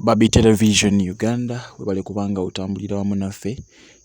Babi Television Uganda webale kubanga otambulira wamu naffe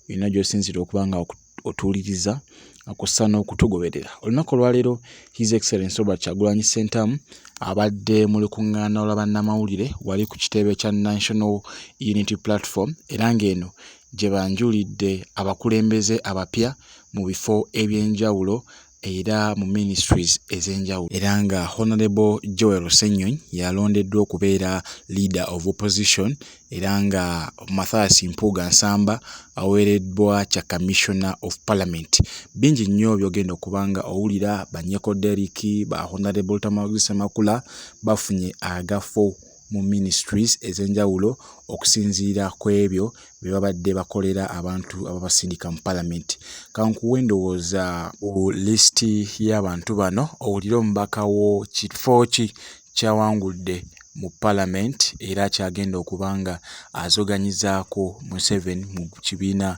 ina gy'osinzira okubanga otuuliriza akussa n'okutugoberera. Olunaku olwaleero His Excellency Robert Kyagulanyi Ssentamu abadde mu lukuŋŋaana olw'abannamawulire wali ku kitebe kya National Unity Platform era ng'eno gye banjulidde abakulembeze abapya mu bifo eby'enjawulo era mu ministries ez'enjawulo era nga Honorable Joel Ssenyonyi yalondeddwa okubeera leader of opposition era nga Mathias Mpuuga Nsamba aweereddwa kya Commissioner of Parliament. Bingi nnyo byogenda okubanga owulira Banyeko Derrick, ba Honorable Semakula bafunye agafo mu ministries ez'enjawulo okusinziira ku ebyo bye babadde bakolera abantu ababasindika mu Parliament. Kankuwe ndowooza ku listi y'abantu bano owulire omubaka wo kifo ki kyawangudde mu Parliament era kyagenda okubanga azoganyizaako Museveni mu kibiina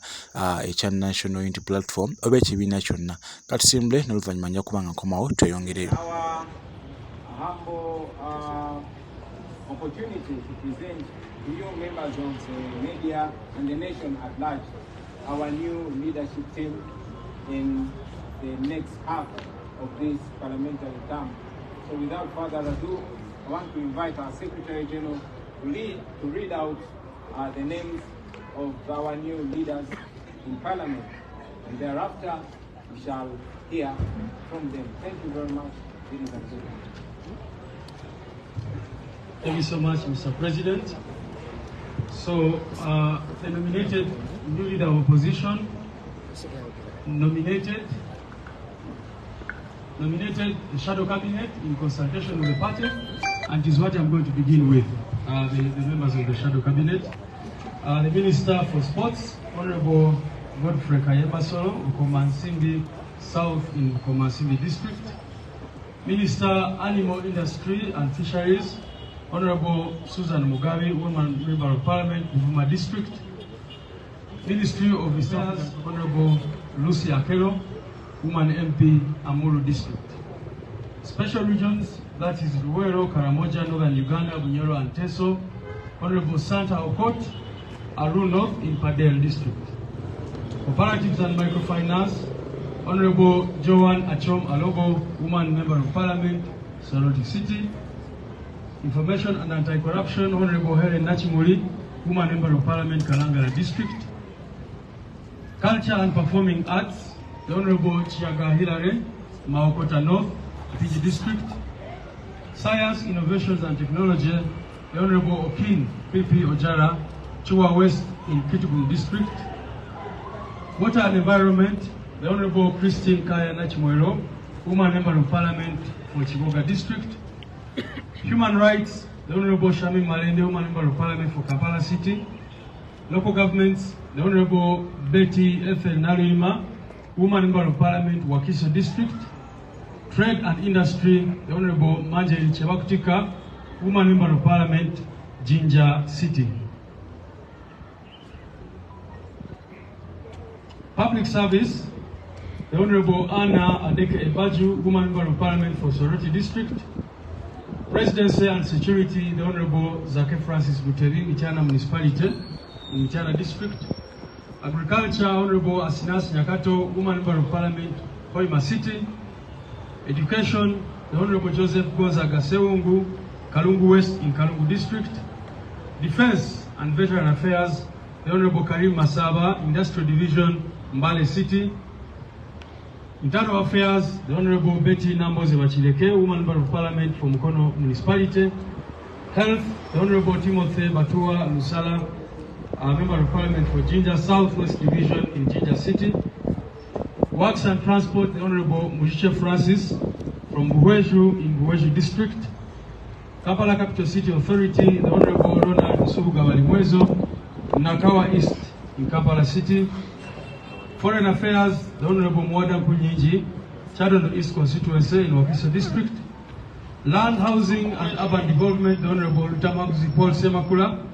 ekya National Unity Platform oba ekibiina kyonna. Katusimbule n'oluvannyuma nja kubanga nkomawo tweyongereyo. Opportunity to present to you members of the media and the nation at large our new leadership team in the next half of this parliamentary term. So without further ado, I want to invite our Secretary General to read out the names of our new leaders in Parliament, and thereafter we shall hear from them. Thank you very much, ladies and gentlemen. Thank you so much, Mr. President. So, the nominated new leader of opposition nominated the shadow cabinet in consultation with the party, and is what I'm going to begin with, the members of the shadow cabinet. The Minister for Sports, Honorable Godfrey Kayebasolo of Komansimbi South in Komansimbi District. Minister Animal Industry and Fisheries, Honorable Susan Mugabe, Woman Member of Parliament, Buvuma District. Ministry of Affairs, Honorable Lucy Akelo, Woman MP, Amuru District. Special regions, that is Luwero, Karamoja, Northern Uganda, Bunyoro and Teso, Honorable Santa Okot, Aru North in Padel District. Cooperatives and Microfinance, Honorable Joan Achom Alogo, Woman Member of Parliament, Soroti City. Information and Anti-Corruption, Honorable Helen Nachimuli, Woman Member of Parliament, Kalangala District. Culture and Performing Arts, the Honorable Chiaga Hilare, Maokota North, PG District. Science, Innovations and Technology, the Honorable Okin Pipi Ojara, Chua West in Kitgum District. Water and Environment, the Honorable Christine Kaya Nachimoiro, Woman Member of Parliament for Chiboga District. Human Rights, the Honorable Shami Malende, Woman Member of Parliament for Kampala City. Local Governments, the Honorable Betty Ethel Narima, Woman Member of Parliament, Wakiso District. Trade and Industry, the Honorable Manjeri Chebakutika, Woman Member of Parliament, Jinja City. Public Service, the Honorable Anna Adeke Ebaju, Woman Member of Parliament for Soroti District. Presidency and Security, the Honorable Zake Francis Buteri, Michana Municipality, in Michana District. Agriculture, Honorable Asinas Nyakato, Woman Member of Parliament, Hoima City. Education, the Honorable Joseph Gonzaga Sewungu, Kalungu West in Kalungu District. Defense and Veteran Affairs, the Honorable Karim Masaba, Industrial Division, Mbale City. Internal Affairs, the Honorable Betty Namboze Bachileke, Woman Member of Parliament for Mukono Municipality. Health, the Honorable Timothy Batua Lusala, Member of Parliament for Jinja Southwest Division in Jinja City. Works and Transport, the Honorable Mujiche Francis from Buweju in Buweju District. Kampala Capital City Authority, the Honorable Ronald Mpuuga Walimwezo, Nakawa East in Kampala City. Foreign Affairs, the Honorable Mwada Mpunyinji, Chadondo East Constituency in Wakiso District. Land, Housing and Urban Development, the Honorable Lutamaguzi Paul Semakula,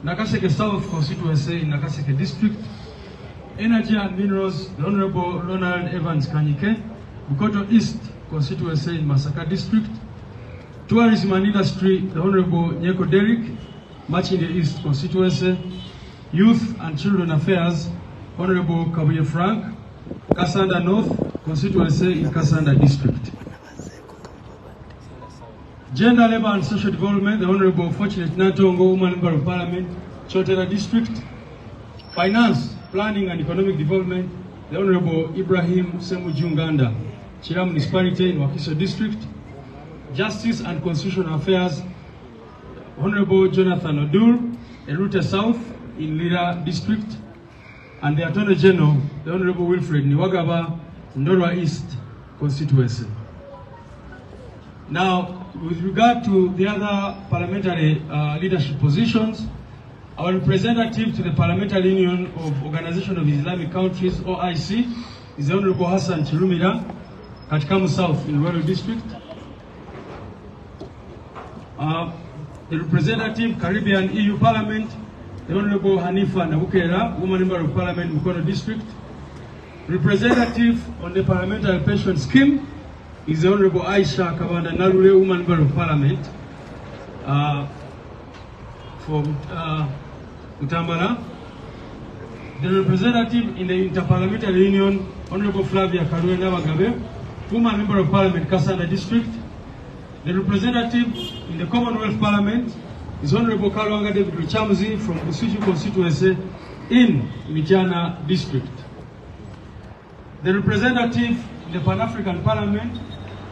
Nakaseke South Constituency in Nakaseke District. Energy and Minerals, the Honorable Ronald Evans Kanyike, Bukoto East Constituency in Masaka District. Tourism and Industry, the Honorable Nyeko Derrick, Machinde East constituency. Youth and Children Affairs, Honorable Kabuye Frank, Kasanda North constituency in Kasanda district. Gender, Labour and Social Development, the Honorable Fortunate Natongo, Woman Member of Parliament, Chotera district. Finance, Planning and Economic Development, the Honorable Ibrahim Semujunganda, Chira Municipality in Wakiso district. Justice and Constitutional Affairs, Honorable Jonathan Odur, Erute South in Lira district. And the Attorney General, the Honorable Wilfred Niwagaba, Ndorwa East constituency. Now, with regard to the other parliamentary leadership positions, our representative to the Parliamentary Union of Organization of Islamic Countries, OIC, is the Honorable Hassan Chirumira, Katikamu South in Royal District. The representative, Caribbean EU Parliament, the Honorable Hanifa Nabukera, Woman Member of Parliament, Mukono District. Representative on the Parliamentary Pension Scheme is the Honorable Aisha Kabanda Narule, Woman Member of Parliament for Utambala. The representative in the Interparliamentary Union, Honorable Flavia Karue Nabagabe, Woman Member of Parliament, Kasanda District. The representative in the Commonwealth Parliament is Honorable Kalwanga David Richamzi from Busuju constituency in Mijana District. The representative in the Pan-African Parliament,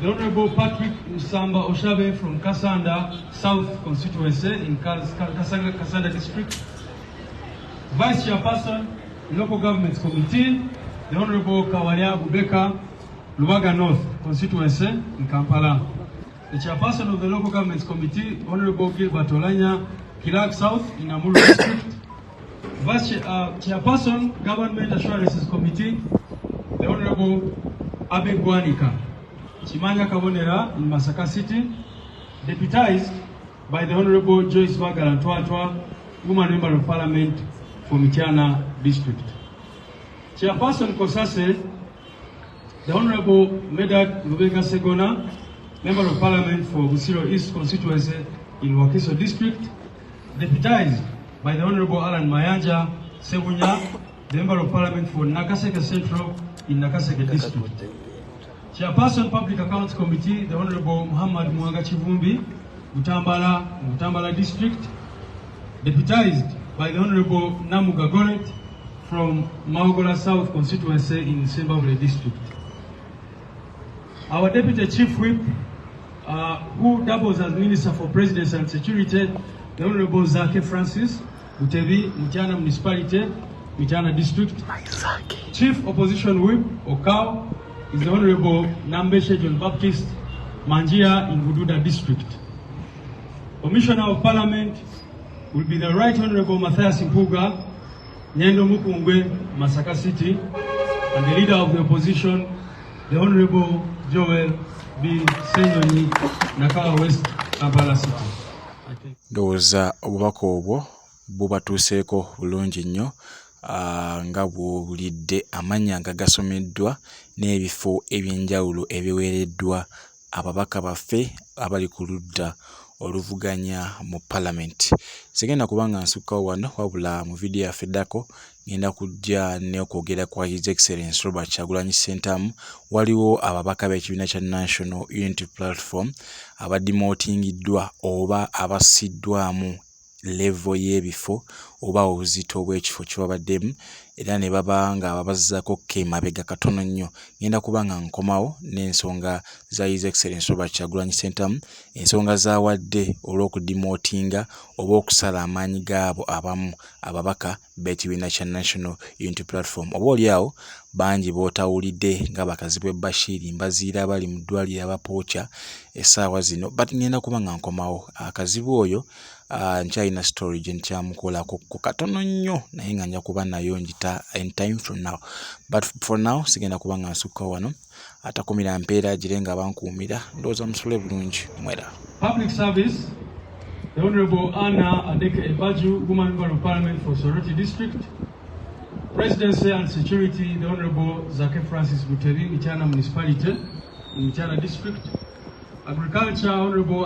the Honorable Patrick Nsamba Oshabe from Kasanda South constituency in Kasanda District. Vice Chairperson, Local Governments Committee, the Honorable Kawalia Bubeka, Luwaga North constituency in Kampala. The Chairperson of the Local Governments Committee, Honorable Gilbert Olanya, Kirak South in Amuru District. Vice Chairperson, Government Assurances Committee, the Honorable Abe Gwanika, Chimanya Kabonera in Masaka City, deputized by the Honorable Joyce Vagalantwatwa, Woman Member of Parliament for Mityana District. Chairperson Kosase, the Honorable Medad Lubega Segona, Member of Parliament for Busiro East constituency in Wakiso District, deputized by the Honorable Alan Mayanja Sebunya, the Member of Parliament for Nakaseke Central in Nakaseke District. Chairperson Public Accounts Committee, the Honorable Muhammad Mpuuga Chivumbi, Utambala District, deputized by the Honorable Namuga Goret from Maogola South constituency in Zimbabwe District. Our Deputy Chief Whip, who doubles as Minister for Presidency and Security, the Honorable Zake Francis, Utevi, Mityana Municipality, Mityana District. Chief Opposition Whip, Okao, is the Honorable Nambeshe John Baptist, Manjia in Bududa District. Commissioner of Parliament will be the Right Honorable Matthias Mpuuga, Nyendo Mukungwe, Masaka City, and the Leader of the Opposition, the Honorable Joel B. Senyoni, Nakawa West, Kampala City. Ndowooza obubaka obwo bubatuuseeko bulungi nnyo nga bw'owulidde amannya nga gasomeddwa n'ebifo eby'enjawulo ebiweereddwa ababaka baffe abali ku ludda oluvuganya mu Parliament. Sigenda kubanga nsukkawo wano wabula mu vidiyo yaffe eddako ngenda kujja n'okwogera kwa His Excellency Robert Kyagulanyi Ssentamu. Waliwo ababaka b'ekibiina kya National Unity Platform abadimootingiddwa oba abassiddwamu level y'ebifo oba obuzito bw'ekifo kyebabaddemu era ne baba nga babazzaako kemabega katono nnyo. Ngenda kubanga nkomawo n'ensonga za His Excellency Robert Kyagulanyi Ssentamu, ensonga z'awadde olw'okudimootinga oba okusala amaanyi gaabo abamu ababaka b'ekibiina kya National Unity Platform. Oba oliawo bangi bootawulidde nga bakazi bwe Bashiri mbaziira abali mu ddwaliro abapookya essaawa zino, but ngenda kubanga nkomawo akazibu oyo nkyalina story gye nkyamukolako ku katono nnyo naye nga nja kuba nayo njita in time from now, but for now sigenda kubanga nsukka wano atakumira mpeera gire nga bankuumira ndowooza musule bulungi mwera. Public service, the Honorable Anna Adeke Ebaju, Woman Member of Parliament for Soroti District. Presidency and Security, the Honorable Zake Francis Buteri, Mityana Municipality, in Mityana District. Agriculture, Honorable